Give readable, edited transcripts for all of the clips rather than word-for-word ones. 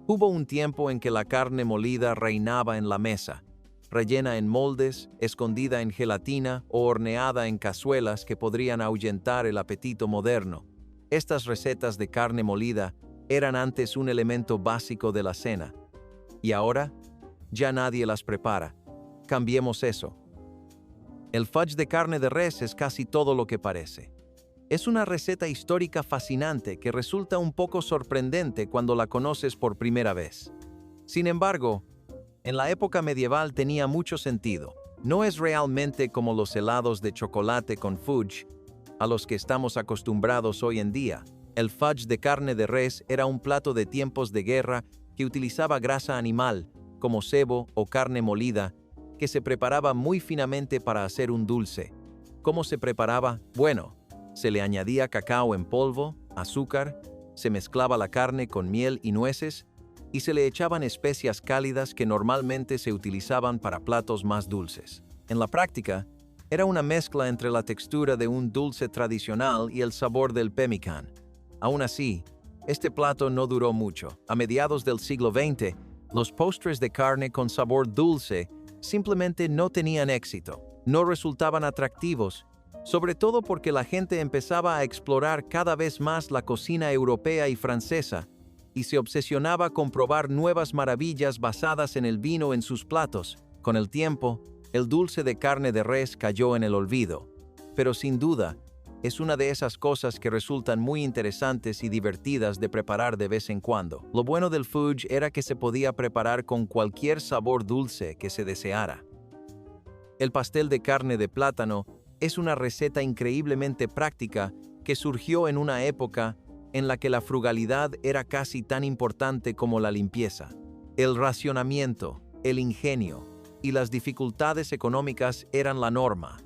Hubo un tiempo en que la carne molida reinaba en la mesa, rellena en moldes, escondida en gelatina o horneada en cazuelas que podrían ahuyentar el apetito moderno. Estas recetas de carne molida eran antes un elemento básico de la cena. Y ahora, ya nadie las prepara. Cambiemos eso. El fudge de carne de res es casi todo lo que parece. Es una receta histórica fascinante que resulta un poco sorprendente cuando la conoces por primera vez. Sin embargo, en la época medieval tenía mucho sentido. No es realmente como los helados de chocolate con fudge, a los que estamos acostumbrados hoy en día. El fudge de carne de res era un plato de tiempos de guerra que utilizaba grasa animal, como cebo o carne molida, que se preparaba muy finamente para hacer un dulce. ¿Cómo se preparaba? Bueno, se le añadía cacao en polvo, azúcar, se mezclaba la carne con miel y nueces, y se le echaban especias cálidas que normalmente se utilizaban para platos más dulces. En la práctica, era una mezcla entre la textura de un dulce tradicional y el sabor del pemmican. Aún así, este plato no duró mucho. A mediados del siglo XX, los postres de carne con sabor dulce simplemente no tenían éxito, no resultaban atractivos, sobre todo porque la gente empezaba a explorar cada vez más la cocina europea y francesa, y se obsesionaba con probar nuevas maravillas basadas en el vino en sus platos. Con el tiempo, el dulce de carne de res cayó en el olvido, pero sin duda, es una de esas cosas que resultan muy interesantes y divertidas de preparar de vez en cuando. Lo bueno del fudge era que se podía preparar con cualquier sabor dulce que se deseara. El pastel de carne de plátano es una receta increíblemente práctica que surgió en una época en la que la frugalidad era casi tan importante como la limpieza. El racionamiento, el ingenio y las dificultades económicas eran la norma,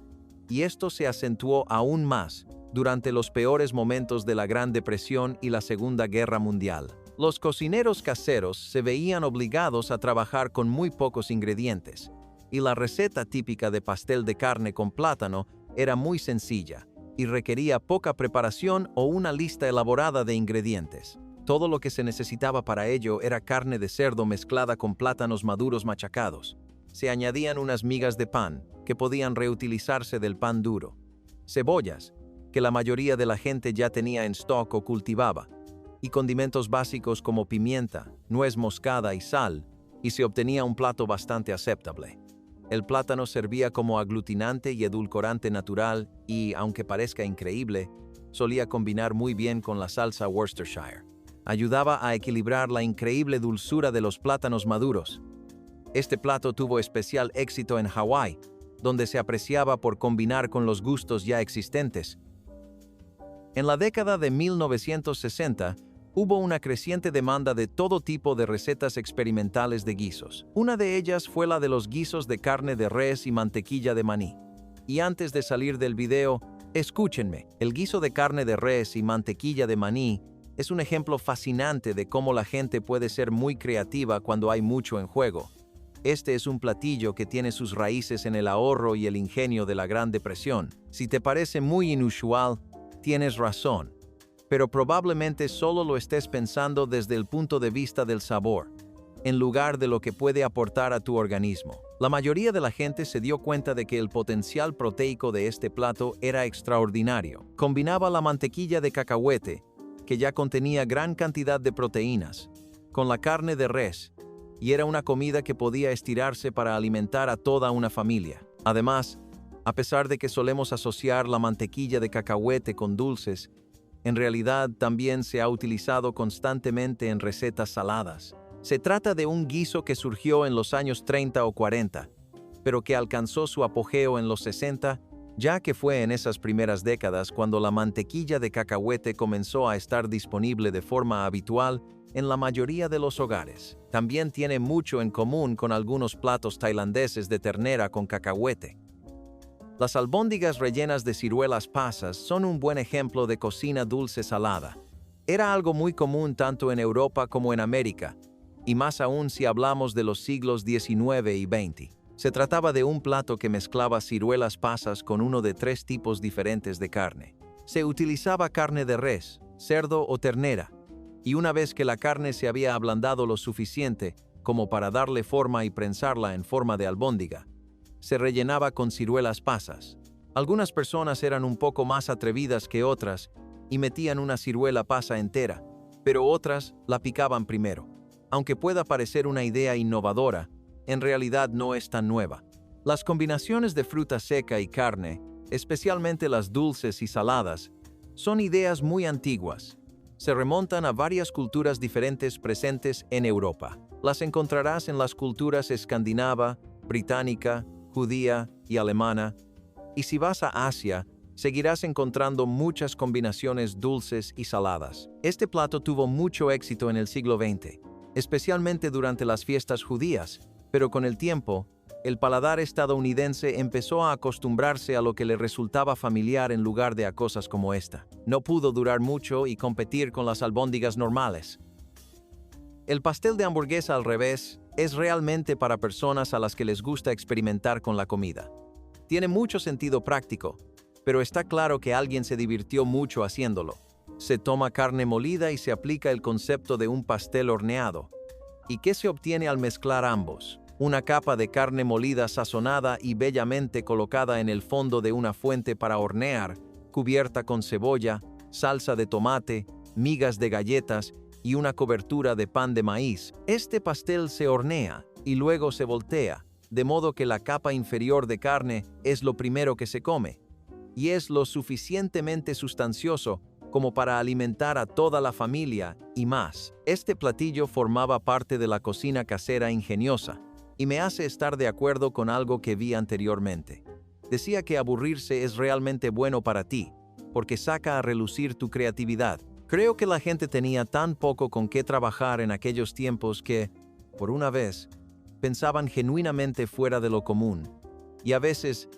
y esto se acentuó aún más durante los peores momentos de la Gran Depresión y la Segunda Guerra Mundial. Los cocineros caseros se veían obligados a trabajar con muy pocos ingredientes, y la receta típica de pastel de carne con plátano era muy sencilla y requería poca preparación o una lista elaborada de ingredientes. Todo lo que se necesitaba para ello era carne de cerdo mezclada con plátanos maduros machacados. Se añadían unas migas de pan, que podían reutilizarse del pan duro, cebollas, que la mayoría de la gente ya tenía en stock o cultivaba, y condimentos básicos como pimienta, nuez moscada y sal, y se obtenía un plato bastante aceptable. El plátano servía como aglutinante y edulcorante natural y, aunque parezca increíble, solía combinar muy bien con la salsa Worcestershire. Ayudaba a equilibrar la increíble dulzura de los plátanos maduros. Este plato tuvo especial éxito en Hawái, donde se apreciaba por combinar con los gustos ya existentes. En la década de 1960, hubo una creciente demanda de todo tipo de recetas experimentales de guisos. Una de ellas fue la de los guisos de carne de res y mantequilla de maní. Y antes de salir del video, escúchenme, el guiso de carne de res y mantequilla de maní es un ejemplo fascinante de cómo la gente puede ser muy creativa cuando hay mucho en juego. Este es un platillo que tiene sus raíces en el ahorro y el ingenio de la Gran Depresión. Si te parece muy inusual, tienes razón, pero probablemente solo lo estés pensando desde el punto de vista del sabor, en lugar de lo que puede aportar a tu organismo. La mayoría de la gente se dio cuenta de que el potencial proteico de este plato era extraordinario. Combinaba la mantequilla de cacahuete, que ya contenía gran cantidad de proteínas, con la carne de res, y era una comida que podía estirarse para alimentar a toda una familia. Además, a pesar de que solemos asociar la mantequilla de cacahuete con dulces, en realidad también se ha utilizado constantemente en recetas saladas. Se trata de un guiso que surgió en los años 30 o 40, pero que alcanzó su apogeo en los 60, ya que fue en esas primeras décadas cuando la mantequilla de cacahuete comenzó a estar disponible de forma habitual en la mayoría de los hogares. También tiene mucho en común con algunos platos tailandeses de ternera con cacahuete. Las albóndigas rellenas de ciruelas pasas son un buen ejemplo de cocina dulce salada. Era algo muy común tanto en Europa como en América, y más aún si hablamos de los siglos XIX y XX. Se trataba de un plato que mezclaba ciruelas pasas con uno de 3 tipos diferentes de carne. Se utilizaba carne de res, cerdo o ternera, y una vez que la carne se había ablandado lo suficiente como para darle forma y prensarla en forma de albóndiga, se rellenaba con ciruelas pasas. Algunas personas eran un poco más atrevidas que otras y metían una ciruela pasa entera, pero otras la picaban primero. Aunque pueda parecer una idea innovadora, en realidad no es tan nueva. Las combinaciones de fruta seca y carne, especialmente las dulces y saladas, son ideas muy antiguas. Se remontan a varias culturas diferentes presentes en Europa. Las encontrarás en las culturas escandinava, británica, judía y alemana. Y si vas a Asia, seguirás encontrando muchas combinaciones dulces y saladas. Este plato tuvo mucho éxito en el siglo XX, especialmente durante las fiestas judías, pero con el tiempo, el paladar estadounidense empezó a acostumbrarse a lo que le resultaba familiar en lugar de a cosas como esta. No pudo durar mucho y competir con las albóndigas normales. El pastel de hamburguesa al revés es realmente para personas a las que les gusta experimentar con la comida. Tiene mucho sentido práctico, pero está claro que alguien se divirtió mucho haciéndolo. Se toma carne molida y se aplica el concepto de un pastel horneado. ¿Y qué se obtiene al mezclar ambos? Una capa de carne molida sazonada y bellamente colocada en el fondo de una fuente para hornear, cubierta con cebolla, salsa de tomate, migas de galletas y una cobertura de pan de maíz. Este pastel se hornea y luego se voltea, de modo que la capa inferior de carne es lo primero que se come, y es lo suficientemente sustancioso como para alimentar a toda la familia y más. Este platillo formaba parte de la cocina casera ingeniosa, y me hace estar de acuerdo con algo que vi anteriormente. Decía que aburrirse es realmente bueno para ti, porque saca a relucir tu creatividad. Creo que la gente tenía tan poco con qué trabajar en aquellos tiempos que, por una vez, pensaban genuinamente fuera de lo común, y a veces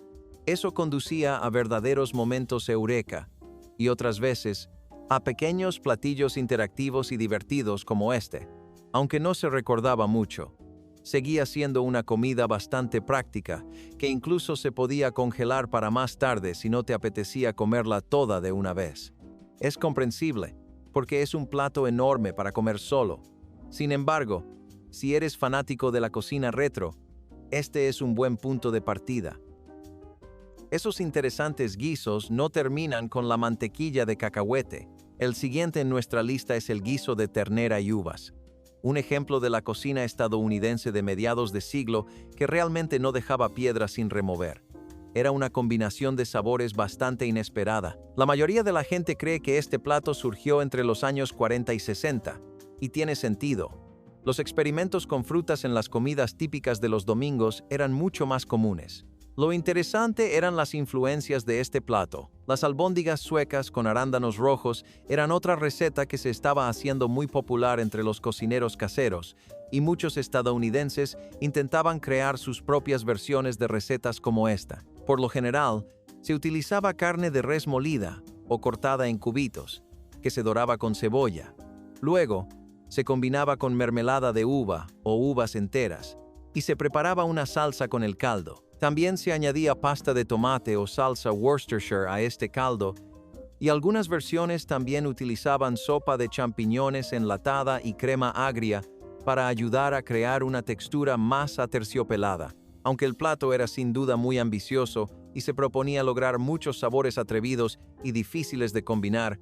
eso conducía a verdaderos momentos eureka, y otras veces a pequeños platillos interactivos y divertidos como este. Aunque no se recordaba mucho, seguía siendo una comida bastante práctica, que incluso se podía congelar para más tarde si no te apetecía comerla toda de una vez. Es comprensible, porque es un plato enorme para comer solo. Sin embargo, si eres fanático de la cocina retro, este es un buen punto de partida. Esos interesantes guisos no terminan con la mantequilla de cacahuete. El siguiente en nuestra lista es el guiso de ternera y uvas. Un ejemplo de la cocina estadounidense de mediados de siglo que realmente no dejaba piedra sin remover. Era una combinación de sabores bastante inesperada. La mayoría de la gente cree que este plato surgió entre los años 40 y 60, y tiene sentido. Los experimentos con frutas en las comidas típicas de los domingos eran mucho más comunes. Lo interesante eran las influencias de este plato. Las albóndigas suecas con arándanos rojos eran otra receta que se estaba haciendo muy popular entre los cocineros caseros, y muchos estadounidenses intentaban crear sus propias versiones de recetas como esta. Por lo general, se utilizaba carne de res molida o cortada en cubitos, que se doraba con cebolla. Luego, se combinaba con mermelada de uva o uvas enteras, y se preparaba una salsa con el caldo. También se añadía pasta de tomate o salsa Worcestershire a este caldo, y algunas versiones también utilizaban sopa de champiñones enlatada y crema agria para ayudar a crear una textura más aterciopelada. Aunque el plato era sin duda muy ambicioso y se proponía lograr muchos sabores atrevidos y difíciles de combinar,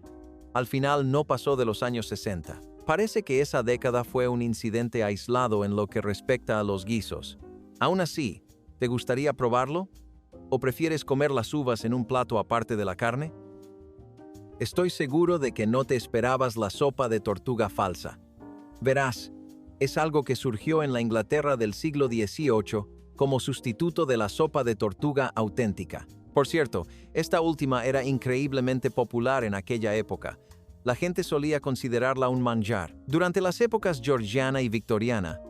al final no pasó de los años 60. Parece que esa década fue un incidente aislado en lo que respecta a los guisos. Aún así, ¿te gustaría probarlo? ¿O prefieres comer las uvas en un plato aparte de la carne? Estoy seguro de que no te esperabas la sopa de tortuga falsa. Verás, es algo que surgió en la Inglaterra del siglo XVIII como sustituto de la sopa de tortuga auténtica. Por cierto, esta última era increíblemente popular en aquella época. La gente solía considerarla un manjar. Durante las épocas georgiana y victoriana,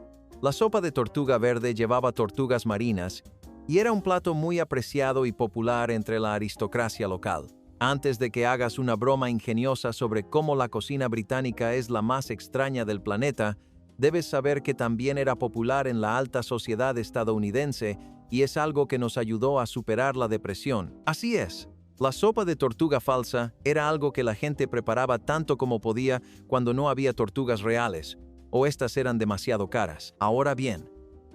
la sopa de tortuga verde llevaba tortugas marinas y era un plato muy apreciado y popular entre la aristocracia local. Antes de que hagas una broma ingeniosa sobre cómo la cocina británica es la más extraña del planeta, debes saber que también era popular en la alta sociedad estadounidense y es algo que nos ayudó a superar la depresión. Así es, La sopa de tortuga falsa era algo que la gente preparaba tanto como podía cuando no había tortugas reales, o estas eran demasiado caras. Ahora bien,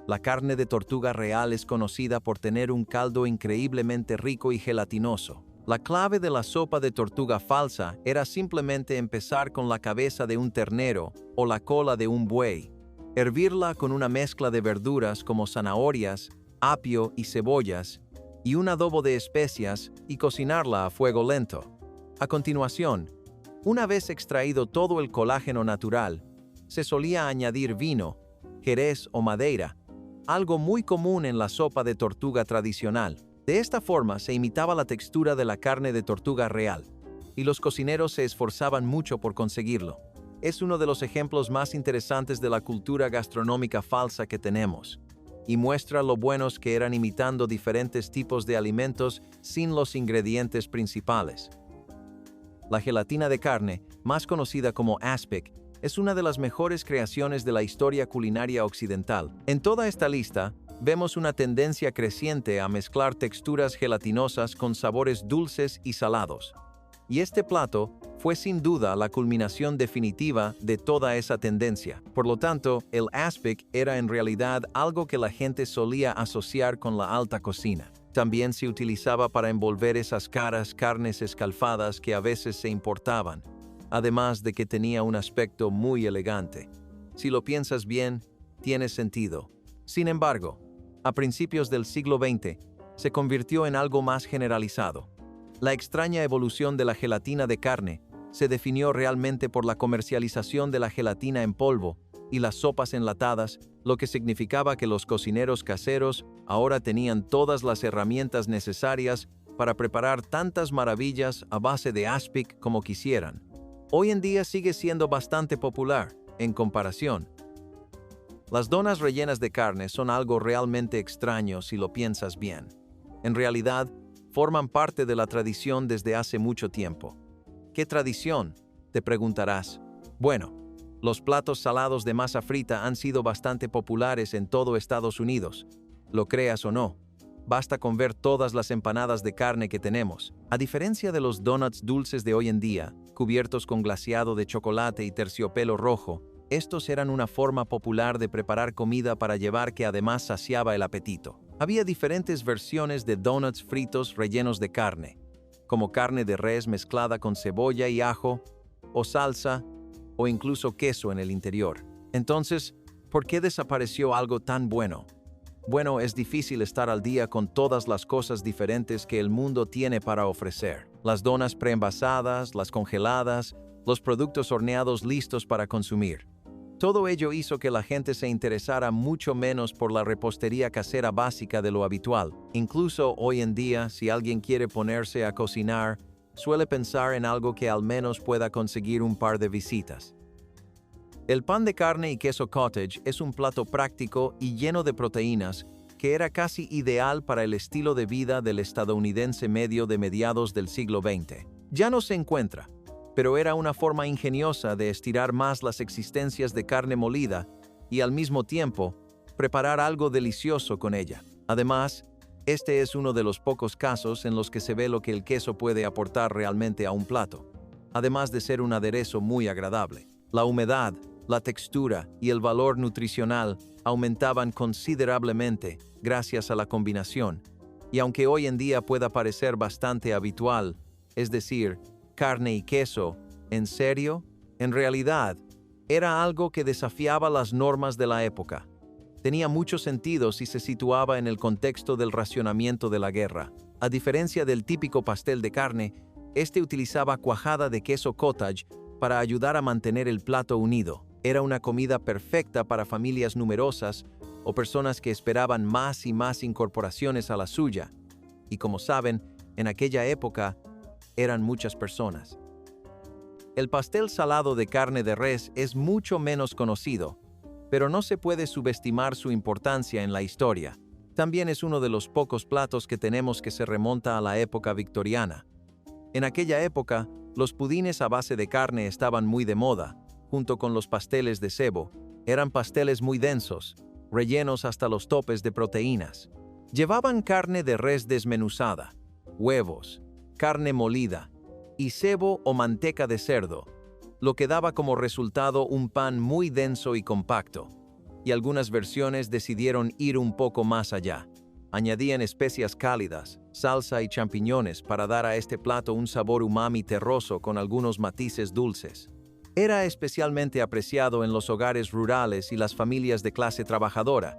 la carne de tortuga real es conocida por tener un caldo increíblemente rico y gelatinoso. La clave de la sopa de tortuga falsa era simplemente empezar con la cabeza de un ternero o la cola de un buey, hervirla con una mezcla de verduras como zanahorias, apio y cebollas, y un adobo de especias y cocinarla a fuego lento. A continuación, una vez extraído todo el colágeno natural, se solía añadir vino, jerez o madeira, algo muy común en la sopa de tortuga tradicional. De esta forma se imitaba la textura de la carne de tortuga real, y los cocineros se esforzaban mucho por conseguirlo. Es uno de los ejemplos más interesantes de la cultura gastronómica falsa que tenemos, y muestra lo buenos que eran imitando diferentes tipos de alimentos sin los ingredientes principales. La gelatina de carne, más conocida como aspic, es una de las mejores creaciones de la historia culinaria occidental. En toda esta lista, vemos una tendencia creciente a mezclar texturas gelatinosas con sabores dulces y salados. Y este plato fue sin duda la culminación definitiva de toda esa tendencia. Por lo tanto, el aspic era en realidad algo que la gente solía asociar con la alta cocina. También se utilizaba para envolver esas caras carnes escalfadas que a veces se importaban, además de que tenía un aspecto muy elegante. Si lo piensas bien, tiene sentido. Sin embargo, a principios del siglo XX, se convirtió en algo más generalizado. La extraña evolución de la gelatina de carne se definió realmente por la comercialización de la gelatina en polvo y las sopas enlatadas, lo que significaba que los cocineros caseros ahora tenían todas las herramientas necesarias para preparar tantas maravillas a base de aspic como quisieran. Hoy en día sigue siendo bastante popular, en comparación. Las donas rellenas de carne son algo realmente extraño si lo piensas bien. En realidad, forman parte de la tradición desde hace mucho tiempo. ¿Qué tradición?, te preguntarás. Bueno, los platos salados de masa frita han sido bastante populares en todo Estados Unidos. Lo creas o no, basta con ver todas las empanadas de carne que tenemos. A diferencia de los donuts dulces de hoy en día, cubiertos con glaseado de chocolate y terciopelo rojo, estos eran una forma popular de preparar comida para llevar que además saciaba el apetito. Había diferentes versiones de donuts fritos rellenos de carne, como carne de res mezclada con cebolla y ajo, o salsa, o incluso queso en el interior. Entonces, ¿por qué desapareció algo tan bueno? Bueno, es difícil estar al día con todas las cosas diferentes que el mundo tiene para ofrecer. Las donas preenvasadas, las congeladas, los productos horneados listos para consumir. Todo ello hizo que la gente se interesara mucho menos por la repostería casera básica de lo habitual. Incluso hoy en día, si alguien quiere ponerse a cocinar, suele pensar en algo que al menos pueda conseguir un par de visitas. El pan de carne y queso cottage es un plato práctico y lleno de proteínas que era casi ideal para el estilo de vida del estadounidense medio de mediados del siglo XX. Ya no se encuentra, pero era una forma ingeniosa de estirar más las existencias de carne molida y al mismo tiempo preparar algo delicioso con ella. Además, este es uno de los pocos casos en los que se ve lo que el queso puede aportar realmente a un plato, además de ser un aderezo muy agradable. La humedad, la textura y el valor nutricional aumentaban considerablemente gracias a la combinación, y aunque hoy en día pueda parecer bastante habitual, es decir, carne y queso, ¿en serio? En realidad, era algo que desafiaba las normas de la época. Tenía mucho sentido si se situaba en el contexto del racionamiento de la guerra. A diferencia del típico pastel de carne, este utilizaba cuajada de queso cottage para ayudar a mantener el plato unido. Era una comida perfecta para familias numerosas o personas que esperaban más y más incorporaciones a la suya. Y como saben, en aquella época, eran muchas personas. El pastel salado de carne de res es mucho menos conocido, pero no se puede subestimar su importancia en la historia. También es uno de los pocos platos que tenemos que se remonta a la época victoriana. En aquella época, los pudines a base de carne estaban muy de moda, junto con los pasteles de cebo. Eran pasteles muy densos, rellenos hasta los topes de proteínas. Llevaban carne de res desmenuzada, huevos, carne molida y cebo o manteca de cerdo, lo que daba como resultado un pan muy denso y compacto. Y algunas versiones decidieron ir un poco más allá. Añadían especias cálidas, salsa y champiñones para dar a este plato un sabor umami terroso con algunos matices dulces. Era especialmente apreciado en los hogares rurales y las familias de clase trabajadora,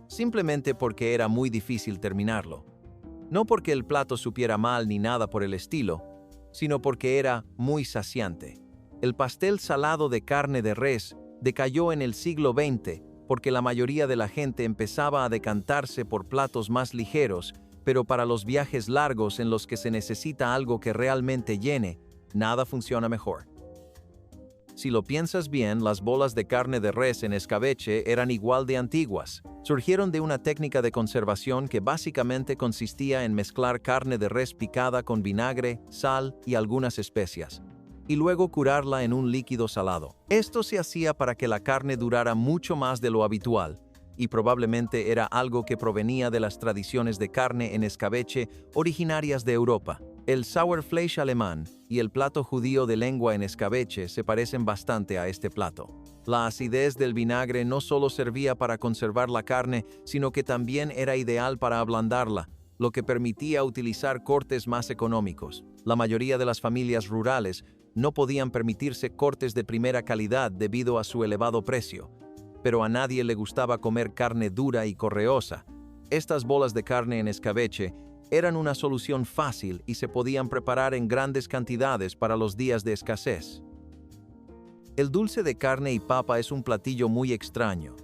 simplemente porque era muy difícil terminarlo. No porque el plato supiera mal ni nada por el estilo, sino porque era muy saciante. El pastel salado de carne de res decayó en el siglo XX porque la mayoría de la gente empezaba a decantarse por platos más ligeros, pero para los viajes largos en los que se necesita algo que realmente llene, nada funciona mejor. Si lo piensas bien, las bolas de carne de res en escabeche eran igual de antiguas. Surgieron de una técnica de conservación que básicamente consistía en mezclar carne de res picada con vinagre, sal y algunas especias, y luego curarla en un líquido salado. Esto se hacía para que la carne durara mucho más de lo habitual, y probablemente era algo que provenía de las tradiciones de carne en escabeche originarias de Europa. El Sauerfleisch alemán y el plato judío de lengua en escabeche se parecen bastante a este plato. La acidez del vinagre no solo servía para conservar la carne, sino que también era ideal para ablandarla, lo que permitía utilizar cortes más económicos. La mayoría de las familias rurales no podían permitirse cortes de primera calidad debido a su elevado precio, pero a nadie le gustaba comer carne dura y correosa. Estas bolas de carne en escabeche eran una solución fácil y se podían preparar en grandes cantidades para los días de escasez. El dulce de carne y papa es un platillo muy extraño.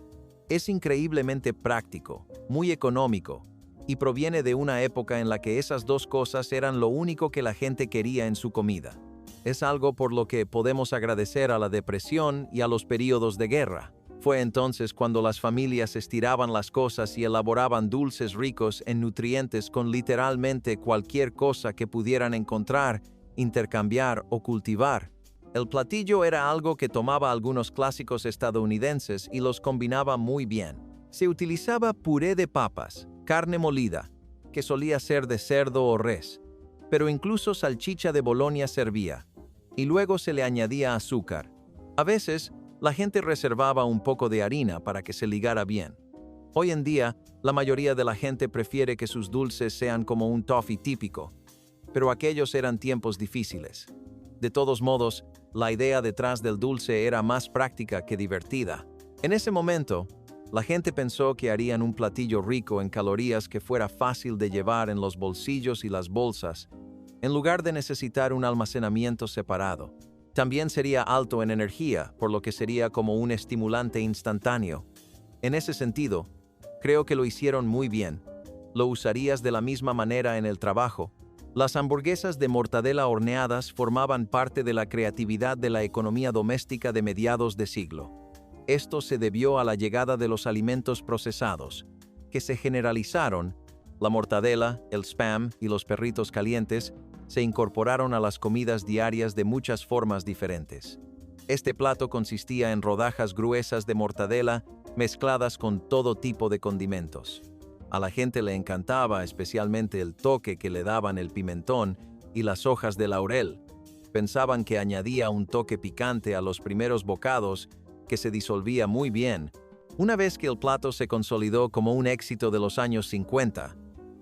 Es increíblemente práctico, muy económico, y proviene de una época en la que esas dos cosas eran lo único que la gente quería en su comida. Es algo por lo que podemos agradecer a la depresión y a los períodos de guerra. Fue entonces cuando las familias estiraban las cosas y elaboraban dulces ricos en nutrientes con literalmente cualquier cosa que pudieran encontrar, intercambiar o cultivar. El platillo era algo que tomaba algunos clásicos estadounidenses y los combinaba muy bien. Se utilizaba puré de papas, carne molida, que solía ser de cerdo o res, pero incluso salchicha de Bolonia servía, y luego se le añadía azúcar. A veces, la gente reservaba un poco de harina para que se ligara bien. Hoy en día, la mayoría de la gente prefiere que sus dulces sean como un toffee típico, pero aquellos eran tiempos difíciles. De todos modos, la idea detrás del dulce era más práctica que divertida. En ese momento, la gente pensó que harían un platillo rico en calorías que fuera fácil de llevar en los bolsillos y las bolsas, en lugar de necesitar un almacenamiento separado. También sería alto en energía, por lo que sería como un estimulante instantáneo. En ese sentido, creo que lo hicieron muy bien. Lo usarías de la misma manera en el trabajo. Las hamburguesas de mortadela horneadas formaban parte de la creatividad de la economía doméstica de mediados de siglo. Esto se debió a la llegada de los alimentos procesados, que se generalizaron. La mortadela, el spam y los perritos calientes se incorporaron a las comidas diarias de muchas formas diferentes. Este plato consistía en rodajas gruesas de mortadela mezcladas con todo tipo de condimentos. A la gente le encantaba especialmente el toque que le daban el pimentón y las hojas de laurel. Pensaban que añadía un toque picante a los primeros bocados que se disolvía muy bien. Una vez que el plato se consolidó como un éxito de los años 50,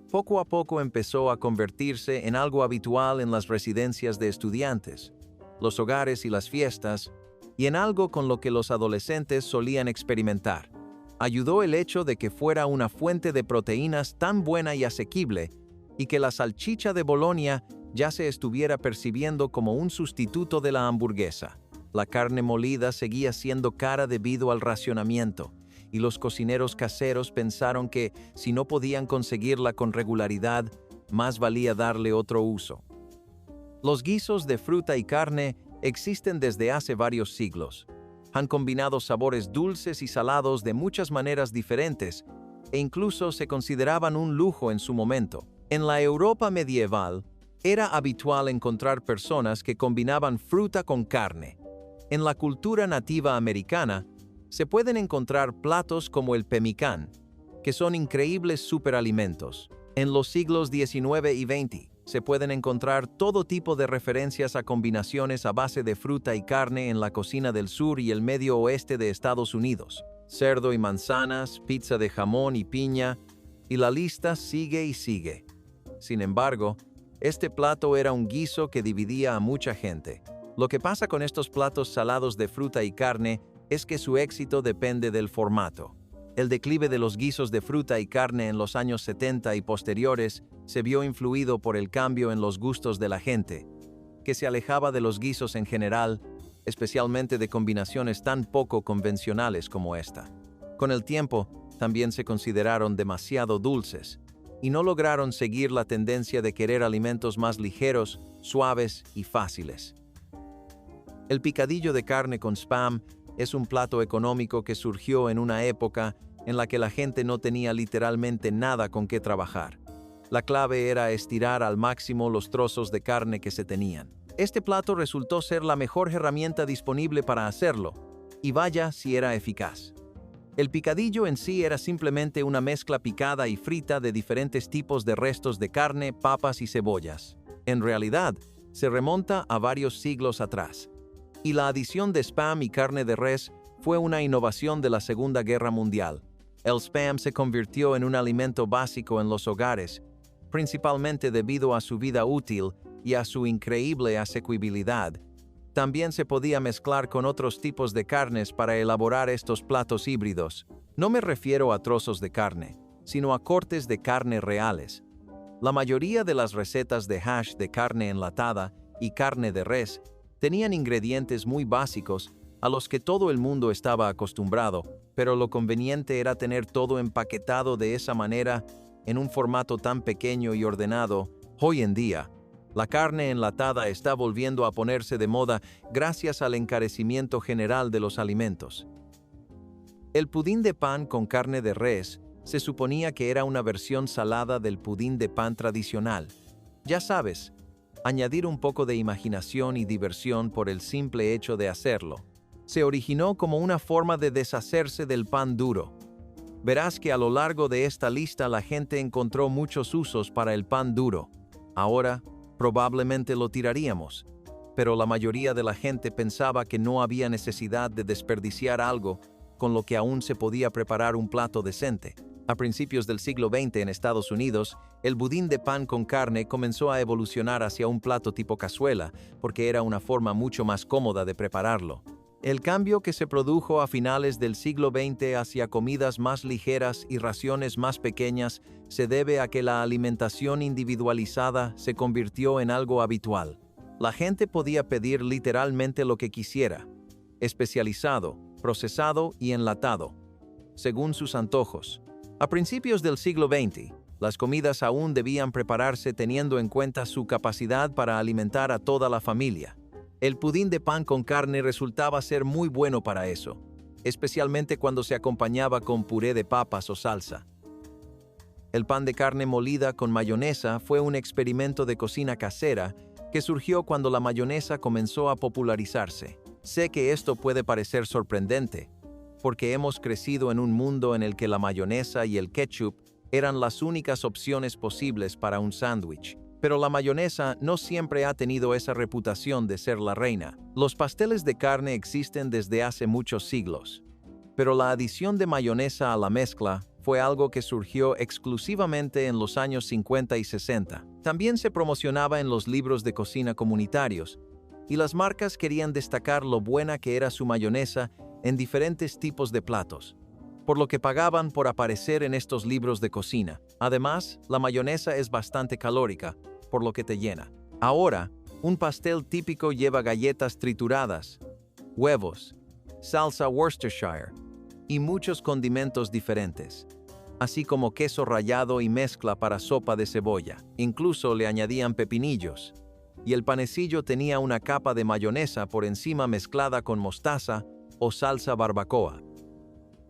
poco a poco empezó a convertirse en algo habitual en las residencias de estudiantes, los hogares y las fiestas, y en algo con lo que los adolescentes solían experimentar. Ayudó el hecho de que fuera una fuente de proteínas tan buena y asequible, y que la salchicha de Bolonia ya se estuviera percibiendo como un sustituto de la hamburguesa. La carne molida seguía siendo cara debido al racionamiento, y los cocineros caseros pensaron que, si no podían conseguirla con regularidad, más valía darle otro uso. Los guisos de fruta y carne existen desde hace varios siglos. Han combinado sabores dulces y salados de muchas maneras diferentes, e incluso se consideraban un lujo en su momento. En la Europa medieval, era habitual encontrar personas que combinaban fruta con carne. En la cultura nativa americana, se pueden encontrar platos como el pemmican, que son increíbles superalimentos. En los siglos XIX y XX, Se pueden encontrar todo tipo de referencias a combinaciones a base de fruta y carne en la cocina del sur y el medio oeste de Estados Unidos. Cerdo y manzanas, pizza de jamón y piña, y la lista sigue y sigue. Sin embargo, este plato era un guiso que dividía a mucha gente. Lo que pasa con estos platos salados de fruta y carne es que su éxito depende del formato. El declive de los guisos de fruta y carne en los años 70 y posteriores se vio influido por el cambio en los gustos de la gente, que se alejaba de los guisos en general, especialmente de combinaciones tan poco convencionales como esta. Con el tiempo, también se consideraron demasiado dulces, y no lograron seguir la tendencia de querer alimentos más ligeros, suaves y fáciles. El picadillo de carne con Spam es un plato económico que surgió en una época en la que la gente no tenía literalmente nada con qué trabajar. La clave era estirar al máximo los trozos de carne que se tenían. Este plato resultó ser la mejor herramienta disponible para hacerlo, y vaya si era eficaz. El picadillo en sí era simplemente una mezcla picada y frita de diferentes tipos de restos de carne, papas y cebollas. En realidad, se remonta a varios siglos atrás, y la adición de Spam y carne de res fue una innovación de la Segunda Guerra Mundial. El Spam se convirtió en un alimento básico en los hogares, principalmente debido a su vida útil y a su increíble asequibilidad. También se podía mezclar con otros tipos de carnes para elaborar estos platos híbridos. No me refiero a trozos de carne, sino a cortes de carne reales. La mayoría de las recetas de hash de carne enlatada y carne de res tenían ingredientes muy básicos a los que todo el mundo estaba acostumbrado, pero lo conveniente era tener todo empaquetado de esa manera en un formato tan pequeño y ordenado. Hoy en día, la carne enlatada está volviendo a ponerse de moda gracias al encarecimiento general de los alimentos. El pudín de pan con carne de res se suponía que era una versión salada del pudín de pan tradicional. Ya sabes, añadir un poco de imaginación y diversión por el simple hecho de hacerlo. Se originó como una forma de deshacerse del pan duro. Verás que a lo largo de esta lista la gente encontró muchos usos para el pan duro. Ahora, probablemente lo tiraríamos, pero la mayoría de la gente pensaba que no había necesidad de desperdiciar algo con lo que aún se podía preparar un plato decente. A principios del siglo XX en Estados Unidos, el budín de pan con carne comenzó a evolucionar hacia un plato tipo cazuela, porque era una forma mucho más cómoda de prepararlo. El cambio que se produjo a finales del siglo XX hacia comidas más ligeras y raciones más pequeñas se debe a que la alimentación individualizada se convirtió en algo habitual. La gente podía pedir literalmente lo que quisiera, especializado, procesado y enlatado, según sus antojos. A principios del siglo XX, las comidas aún debían prepararse teniendo en cuenta su capacidad para alimentar a toda la familia. El pudín de pan con carne resultaba ser muy bueno para eso, especialmente cuando se acompañaba con puré de papas o salsa. El pan de carne molida con mayonesa fue un experimento de cocina casera que surgió cuando la mayonesa comenzó a popularizarse. Sé que esto puede parecer sorprendente, porque hemos crecido en un mundo en el que la mayonesa y el ketchup eran las únicas opciones posibles para un sándwich. Pero la mayonesa no siempre ha tenido esa reputación de ser la reina. Los pasteles de carne existen desde hace muchos siglos, pero la adición de mayonesa a la mezcla fue algo que surgió exclusivamente en los años 50 y 60. También se promocionaba en los libros de cocina comunitarios, y las marcas querían destacar lo buena que era su mayonesa en diferentes tipos de platos, por lo que pagaban por aparecer en estos libros de cocina. Además, la mayonesa es bastante calórica, por lo que te llena. Ahora, un pastel típico lleva galletas trituradas, huevos, salsa Worcestershire y muchos condimentos diferentes, así como queso rallado y mezcla para sopa de cebolla. Incluso le añadían pepinillos, y el panecillo tenía una capa de mayonesa por encima mezclada con mostaza o salsa barbacoa.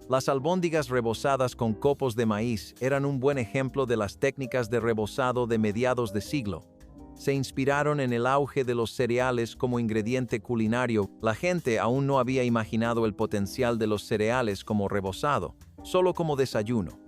Las albóndigas rebozadas con copos de maíz eran un buen ejemplo de las técnicas de rebozado de mediados de siglo. Se inspiraron en el auge de los cereales como ingrediente culinario. La gente aún no había imaginado el potencial de los cereales como rebozado, solo como desayuno.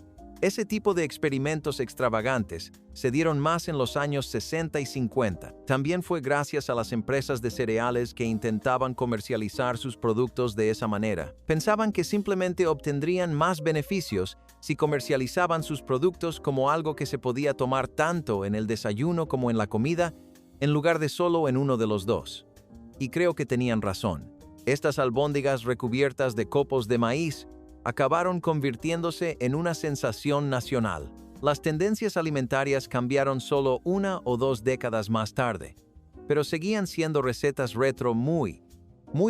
Ese tipo de experimentos extravagantes se dieron más en los años 60 y 50. También fue gracias a las empresas de cereales que intentaban comercializar sus productos de esa manera. Pensaban que simplemente obtendrían más beneficios si comercializaban sus productos como algo que se podía tomar tanto en el desayuno como en la comida, en lugar de solo en uno de los dos. Y creo que tenían razón. Estas albóndigas recubiertas de copos de maíz acabaron convirtiéndose en una sensación nacional. Las tendencias alimentarias cambiaron solo 1 o 2 décadas más tarde, pero seguían siendo recetas retro muy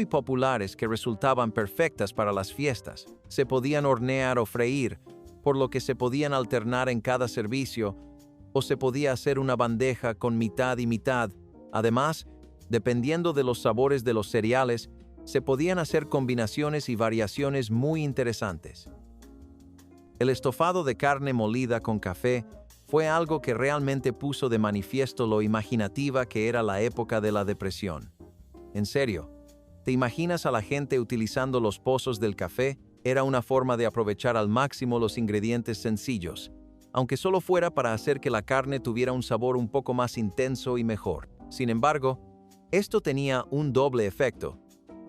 populares que resultaban perfectas para las fiestas. Se podían hornear o freír, por lo que se podían alternar en cada servicio, o se podía hacer una bandeja con mitad y mitad. Además, dependiendo de los sabores de los cereales, se podían hacer combinaciones y variaciones muy interesantes. El estofado de carne molida con café fue algo que realmente puso de manifiesto lo imaginativa que era la época de la Depresión. En serio, ¿te imaginas a la gente utilizando los pozos del café? Era una forma de aprovechar al máximo los ingredientes sencillos, aunque solo fuera para hacer que la carne tuviera un sabor un poco más intenso y mejor. Sin embargo, esto tenía un doble efecto,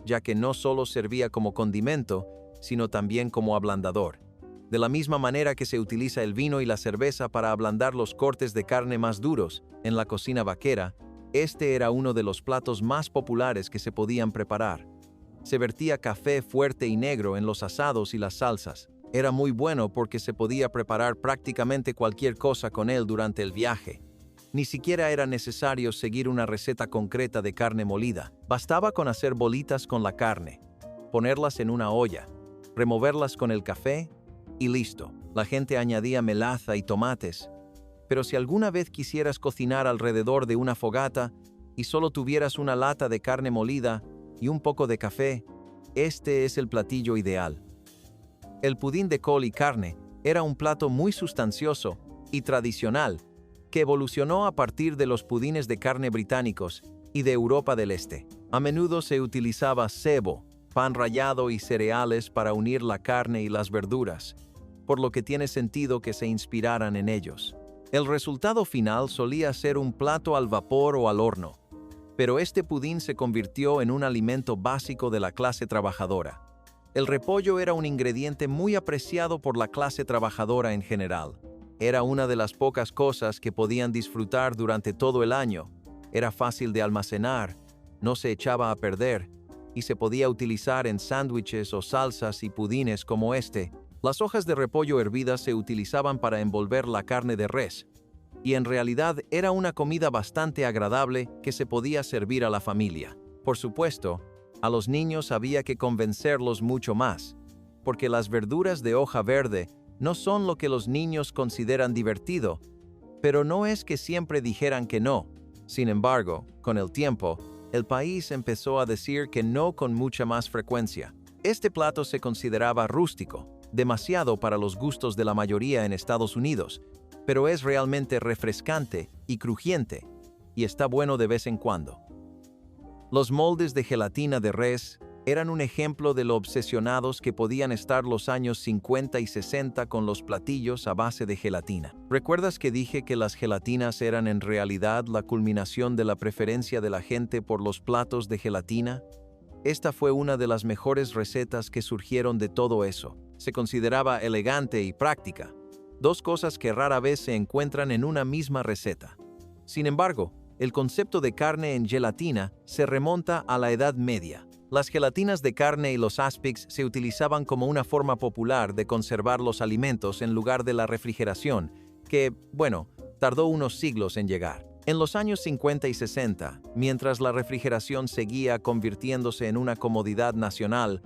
ya que no solo servía como condimento, sino también como ablandador. De la misma manera que se utiliza el vino y la cerveza para ablandar los cortes de carne más duros en la cocina vaquera, este era uno de los platos más populares que se podían preparar. Se vertía café fuerte y negro en los asados y las salsas. Era muy bueno porque se podía preparar prácticamente cualquier cosa con él durante el viaje. Ni siquiera era necesario seguir una receta concreta de carne molida. Bastaba con hacer bolitas con la carne, ponerlas en una olla, removerlas con el café y listo. La gente añadía melaza y tomates. Pero si alguna vez quisieras cocinar alrededor de una fogata y solo tuvieras una lata de carne molida y un poco de café, este es el platillo ideal. El pudín de col y carne era un plato muy sustancioso y tradicional, que evolucionó a partir de los pudines de carne británicos y de Europa del Este. A menudo se utilizaba cebo, pan rallado y cereales para unir la carne y las verduras, por lo que tiene sentido que se inspiraran en ellos. El resultado final solía ser un plato al vapor o al horno, pero este pudín se convirtió en un alimento básico de la clase trabajadora. El repollo era un ingrediente muy apreciado por la clase trabajadora en general. Era una de las pocas cosas que podían disfrutar durante todo el año. Era fácil de almacenar, no se echaba a perder, y se podía utilizar en sándwiches o salsas y pudines como este. Las hojas de repollo hervidas se utilizaban para envolver la carne de res, y en realidad era una comida bastante agradable que se podía servir a la familia. Por supuesto, a los niños había que convencerlos mucho más, porque las verduras de hoja verde no son lo que los niños consideran divertido, pero no es que siempre dijeran que no. Sin embargo, con el tiempo, el país empezó a decir que no con mucha más frecuencia. Este plato se consideraba rústico, demasiado para los gustos de la mayoría en Estados Unidos, pero es realmente refrescante y crujiente, y está bueno de vez en cuando. Los moldes de gelatina de res eran un ejemplo de lo obsesionados que podían estar los años 50 y 60 con los platillos a base de gelatina. ¿Recuerdas que dije que las gelatinas eran en realidad la culminación de la preferencia de la gente por los platos de gelatina? Esta fue una de las mejores recetas que surgieron de todo eso. Se consideraba elegante y práctica, dos cosas que rara vez se encuentran en una misma receta. Sin embargo, el concepto de carne en gelatina se remonta a la Edad Media. Las gelatinas de carne y los aspics se utilizaban como una forma popular de conservar los alimentos en lugar de la refrigeración, que, tardó unos siglos en llegar. En los años 50 y 60, mientras la refrigeración seguía convirtiéndose en una comodidad nacional,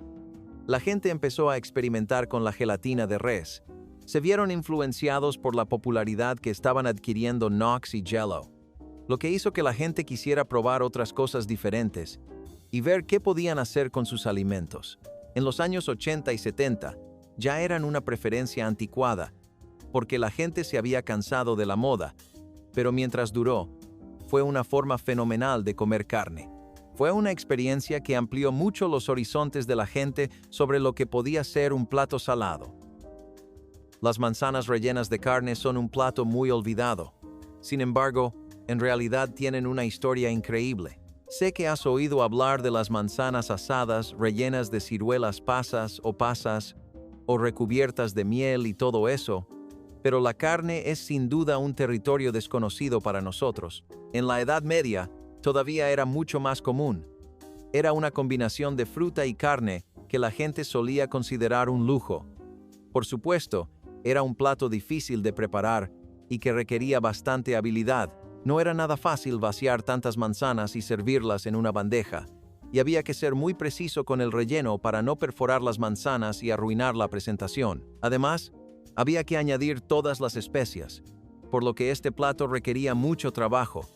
la gente empezó a experimentar con la gelatina de res. Se vieron influenciados por la popularidad que estaban adquiriendo Knox y Jell-O, lo que hizo que la gente quisiera probar otras cosas diferentes y ver qué podían hacer con sus alimentos. En los años 80 y 70 ya eran una preferencia anticuada, porque la gente se había cansado de la moda, pero mientras duró, fue una forma fenomenal de comer carne. Fue una experiencia que amplió mucho los horizontes de la gente sobre lo que podía ser un plato salado. Las manzanas rellenas de carne son un plato muy olvidado. Sin embargo, en realidad tienen una historia increíble. Sé que has oído hablar de las manzanas asadas rellenas de ciruelas pasas o recubiertas de miel y todo eso, pero la carne es sin duda un territorio desconocido para nosotros. En la Edad Media, todavía era mucho más común. Era una combinación de fruta y carne que la gente solía considerar un lujo. Por supuesto, era un plato difícil de preparar y que requería bastante habilidad. No era nada fácil vaciar tantas manzanas y servirlas en una bandeja, y había que ser muy preciso con el relleno para no perforar las manzanas y arruinar la presentación. Además, había que añadir todas las especias, por lo que este plato requería mucho trabajo,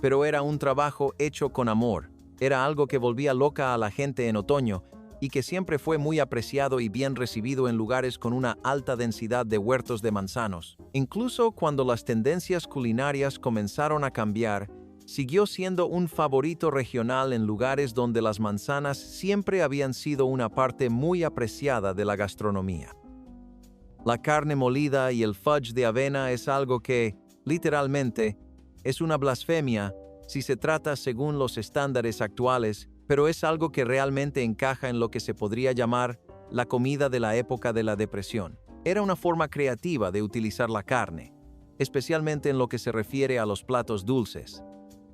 pero era un trabajo hecho con amor. Era algo que volvía loca a la gente en otoño y que siempre fue muy apreciado y bien recibido en lugares con una alta densidad de huertos de manzanos. Incluso cuando las tendencias culinarias comenzaron a cambiar, siguió siendo un favorito regional en lugares donde las manzanas siempre habían sido una parte muy apreciada de la gastronomía. La carne molida y el fudge de avena es algo que, literalmente, es una blasfemia si se trata según los estándares actuales, pero es algo que realmente encaja en lo que se podría llamar la comida de la época de la depresión. Era una forma creativa de utilizar la carne, especialmente en lo que se refiere a los platos dulces.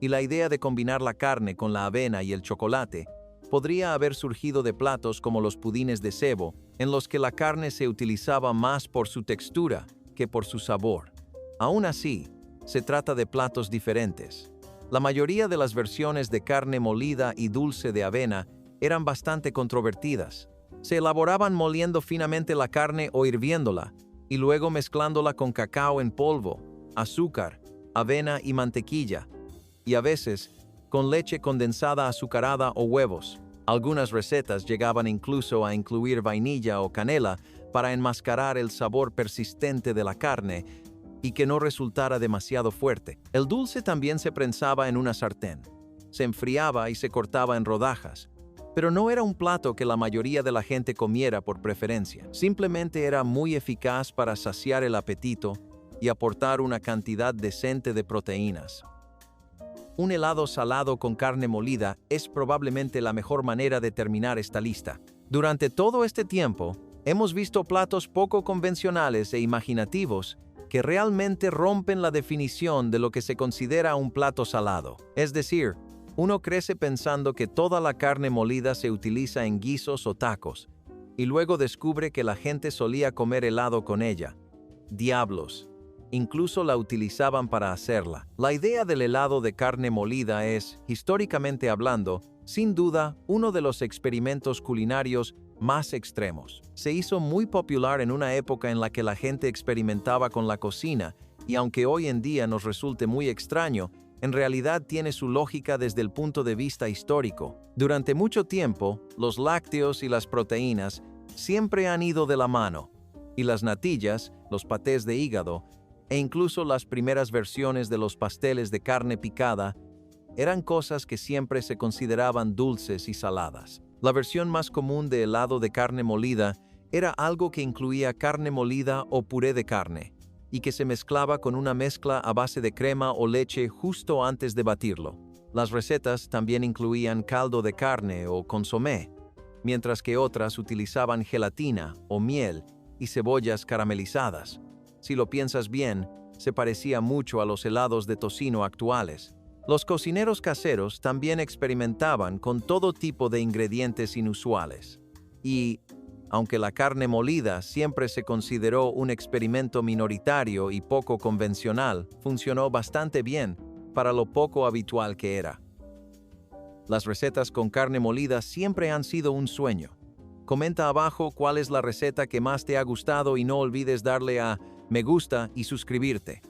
Y la idea de combinar la carne con la avena y el chocolate podría haber surgido de platos como los pudines de cebo, en los que la carne se utilizaba más por su textura que por su sabor. Aún así, se trata de platos diferentes. La mayoría de las versiones de carne molida y dulce de avena eran bastante controvertidas. Se elaboraban moliendo finamente la carne o hirviéndola, y luego mezclándola con cacao en polvo, azúcar, avena y mantequilla, y a veces con leche condensada azucarada o huevos. Algunas recetas llegaban incluso a incluir vainilla o canela para enmascarar el sabor persistente de la carne y que no resultara demasiado fuerte. El dulce también se prensaba en una sartén. Se enfriaba y se cortaba en rodajas, pero no era un plato que la mayoría de la gente comiera por preferencia. Simplemente era muy eficaz para saciar el apetito y aportar una cantidad decente de proteínas. Un helado salado con carne molida es probablemente la mejor manera de terminar esta lista. Durante todo este tiempo, hemos visto platos poco convencionales e imaginativos que realmente rompen la definición de lo que se considera un plato salado. Es decir, uno crece pensando que toda la carne molida se utiliza en guisos o tacos, y luego descubre que la gente solía comer helado con ella. ¡Diablos! Incluso la utilizaban para hacerla. La idea del helado de carne molida es, históricamente hablando, sin duda, uno de los experimentos culinarios más extremos. Se hizo muy popular en una época en la que la gente experimentaba con la cocina, y aunque hoy en día nos resulte muy extraño, en realidad tiene su lógica desde el punto de vista histórico. Durante mucho tiempo, los lácteos y las proteínas siempre han ido de la mano, y las natillas, los patés de hígado, e incluso las primeras versiones de los pasteles de carne picada, eran cosas que siempre se consideraban dulces y saladas. La versión más común de helado de carne molida era algo que incluía carne molida o puré de carne, y que se mezclaba con una mezcla a base de crema o leche justo antes de batirlo. Las recetas también incluían caldo de carne o consomé, mientras que otras utilizaban gelatina o miel y cebollas caramelizadas. Si lo piensas bien, se parecía mucho a los helados de tocino actuales. Los cocineros caseros también experimentaban con todo tipo de ingredientes inusuales. Y, aunque la carne molida siempre se consideró un experimento minoritario y poco convencional, funcionó bastante bien para lo poco habitual que era. Las recetas con carne molida siempre han sido un sueño. Comenta abajo cuál es la receta que más te ha gustado y no olvides darle a me gusta y suscribirte.